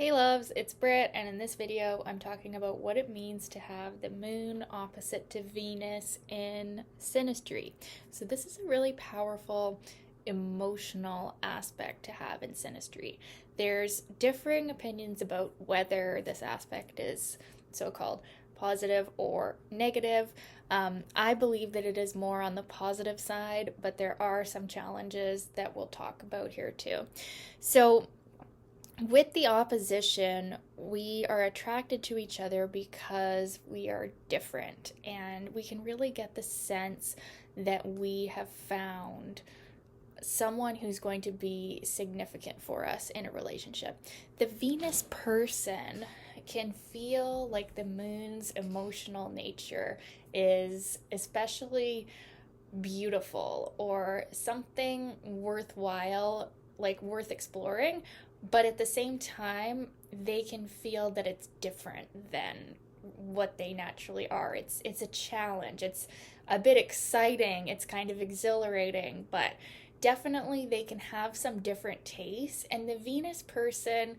Hey loves, it's Britt, and in this video I'm talking about what it means to have the moon opposite to Venus in Synastry. So this is a really powerful emotional aspect to have in Synastry. There's differing opinions about whether this aspect is so-called positive or negative. I believe that it is more on the positive side, but there are some challenges that we'll talk about here too. So with the opposition, we are attracted to each other because we are different, and we can really get the sense that we have found someone who's going to be significant for us in a relationship. The Venus person can feel like the moon's emotional nature is especially beautiful or something worthwhile, like worth exploring, but at the same time, they can feel that it's different than what they naturally are. It's a challenge. It's a bit exciting. It's kind of exhilarating, but definitely they can have some different tastes. And the Venus person,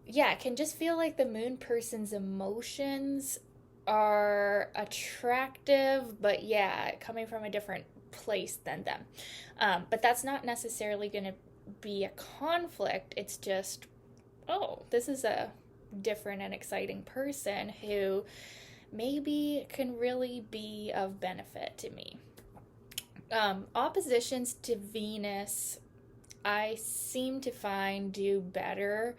yeah, can just feel like the moon person's emotions are attractive, but yeah, coming from a different place than them. But that's not necessarily going to be a conflict. It's just, oh, this is a different and exciting person who maybe can really be of benefit to me. Oppositions to Venus, I seem to find do better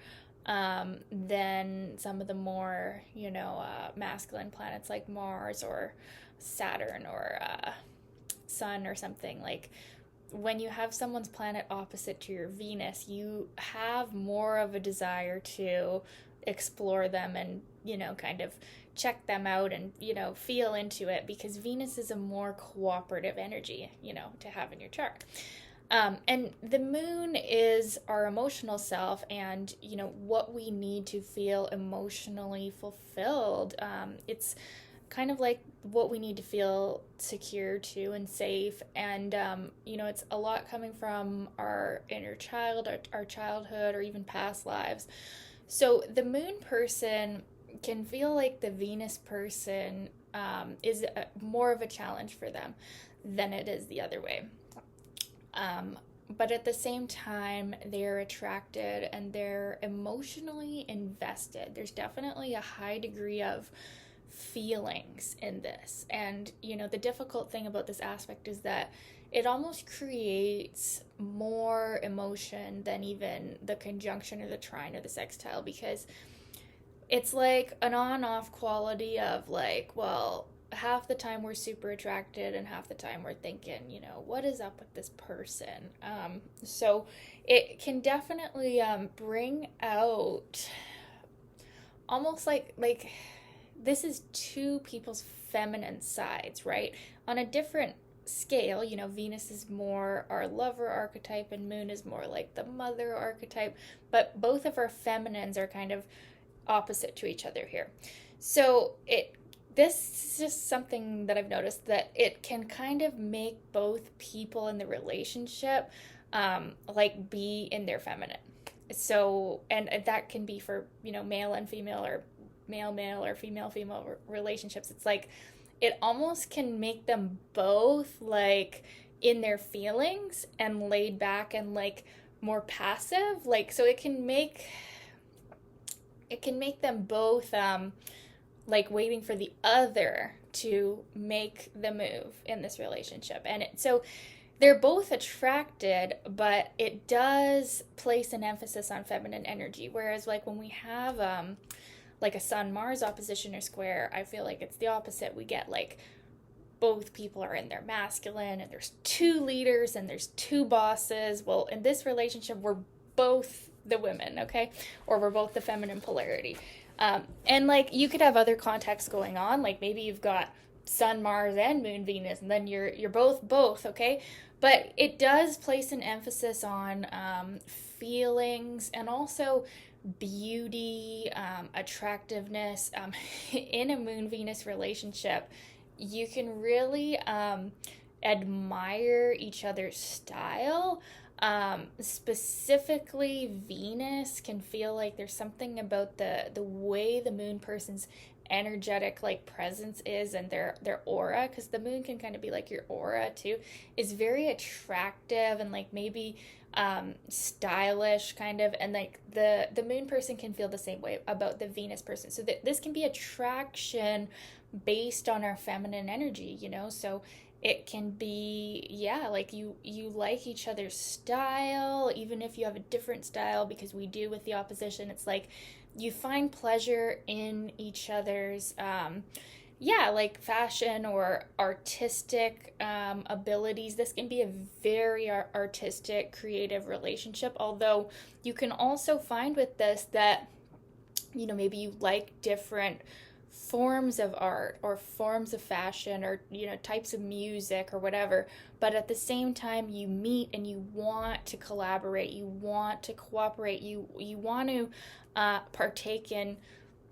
than some of the more, masculine planets like Mars or Saturn or Sun or something. Like, when you have someone's planet opposite to your Venus, you have more of a desire to explore them and, kind of check them out and, feel into it, because Venus is a more cooperative energy, to have in your chart. And the moon is our emotional self and, what we need to feel emotionally fulfilled. It's kind of like what we need to feel secure to and safe. And, it's a lot coming from our inner child, our childhood, or even past lives. So the moon person can feel like the Venus person is more of a challenge for them than it is the other way. But at the same time, they're attracted and they're emotionally invested. There's definitely a high degree of feelings in this. And, the difficult thing about this aspect is that it almost creates more emotion than even the conjunction or the trine or the sextile, because it's like an on-off quality of like, well, half the time we're super attracted and half the time we're thinking, what is up with this person? So it can definitely bring out almost like this is two people's feminine sides, right? On a different scale, Venus is more our lover archetype and Moon is more like the mother archetype, but both of our feminines are kind of opposite to each other here. So this is just something that I've noticed, that it can kind of make both people in the relationship be in their feminine. So, and that can be for, male and female, or male or female relationships. It's like it almost can make them both like in their feelings and laid back and like more passive. Like, so it can make them both like waiting for the other to make the move in this relationship. And so they're both attracted, but it does place an emphasis on feminine energy. Whereas like when we have like a Sun-Mars opposition or square, I feel like it's the opposite. We get like both people are in their masculine and there's two leaders and there's two bosses. Well, in this relationship, we're both the women, okay? Or we're both the feminine polarity. And like you could have other contexts going on, like maybe you've got Sun, Mars, and Moon, Venus, and then you're both, okay? But it does place an emphasis on feelings and also beauty, attractiveness. In a Moon-Venus relationship, you can really admire each other's style. Specifically, Venus can feel like there's something about the way the moon person's energetic like presence is, and their aura, because the moon can kind of be like your aura too, is very attractive and like maybe stylish kind of, and like the moon person can feel the same way about the Venus person. So this can be attraction based on our feminine energy, so it can be, yeah, like you like each other's style, even if you have a different style, because we do with the opposition. It's like you find pleasure in each other's yeah, like fashion or artistic abilities. This can be a very artistic, creative relationship. Although you can also find with this that, maybe you like different forms of art or forms of fashion or, types of music or whatever. But at the same time, you meet and you want to collaborate, you want to cooperate, you want to partake in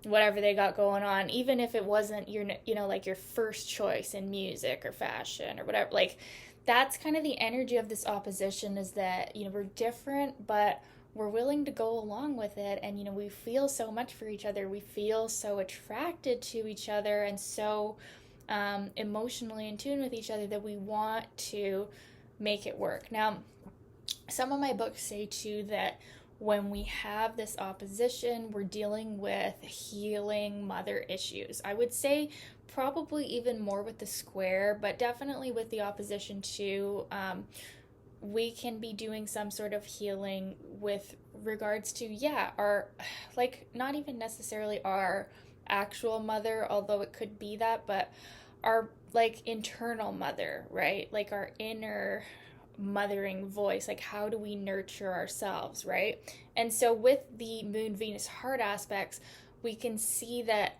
whatever they got going on, even if it wasn't your, like your first choice in music or fashion or whatever. Like, that's kind of the energy of this opposition, is that, we're different, but we're willing to go along with it. And, we feel so much for each other. We feel so attracted to each other and so emotionally in tune with each other that we want to make it work. Now, some of my books say too that when we have this opposition, we're dealing with healing mother issues. I would say probably even more with the square, but definitely with the opposition too. We can be doing some sort of healing with regards to, yeah, our, like, not even necessarily our actual mother, although it could be that, but our, like, internal mother, right? Like, our inner mothering voice. Like, how do we nurture ourselves, right? And so with the Moon Venus heart aspects, we can see that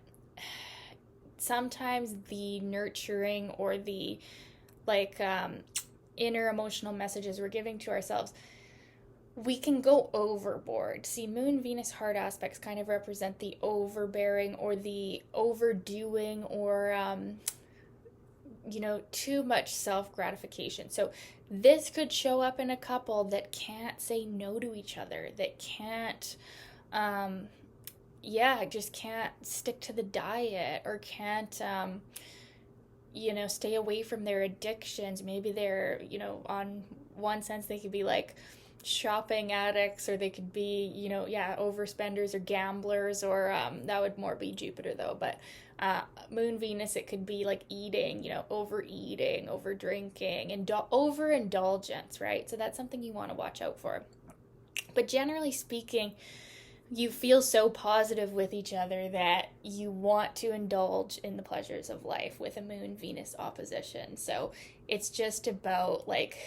sometimes the nurturing or the like inner emotional messages we're giving to ourselves, we can go overboard. See, Moon Venus heart aspects kind of represent the overbearing or the overdoing or too much self-gratification. So this could show up in a couple that can't say no to each other, that can't just can't stick to the diet, or can't stay away from their addictions. Maybe they're, on one sense they could be like shopping addicts, or they could be, overspenders or gamblers, or that would more be Jupiter though. But Moon Venus, it could be like eating, overeating, over drinking, and overindulgence, right? So that's something you want to watch out for. But generally speaking, you feel so positive with each other that you want to indulge in the pleasures of life with a Moon Venus opposition. So it's just about like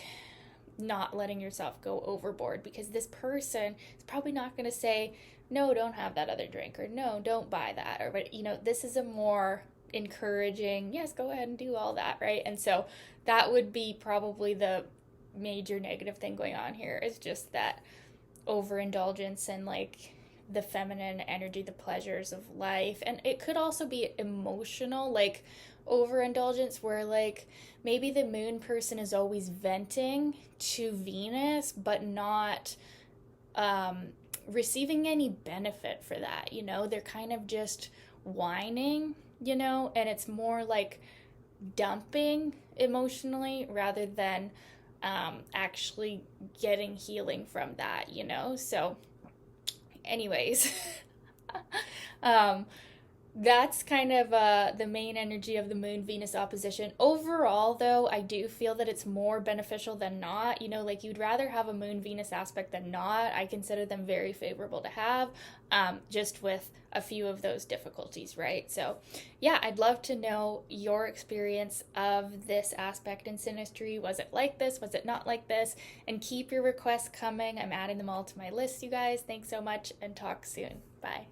not letting yourself go overboard, because this person is probably not going to say, no, don't have that other drink, or no, don't buy that, or, but this is a more encouraging, yes, go ahead and do all that, right? And so that would be probably the major negative thing going on here, is just that overindulgence and like the feminine energy, the pleasures of life. And it could also be emotional, like overindulgence, where like maybe the moon person is always venting to Venus, but not receiving any benefit for that. They're kind of just whining, and it's more like dumping emotionally rather than actually getting healing from that, So anyways, that's kind of the main energy of the Moon Venus opposition. Overall, though, I do feel that it's more beneficial than not. Like, you'd rather have a Moon Venus aspect than not. I consider them very favorable to have, just with a few of those difficulties, right? So yeah, I'd love to know your experience of this aspect in Synastry. Was it like this? Was it not like this? And keep your requests coming. I'm adding them all to my list, you guys. Thanks so much, and talk soon. Bye.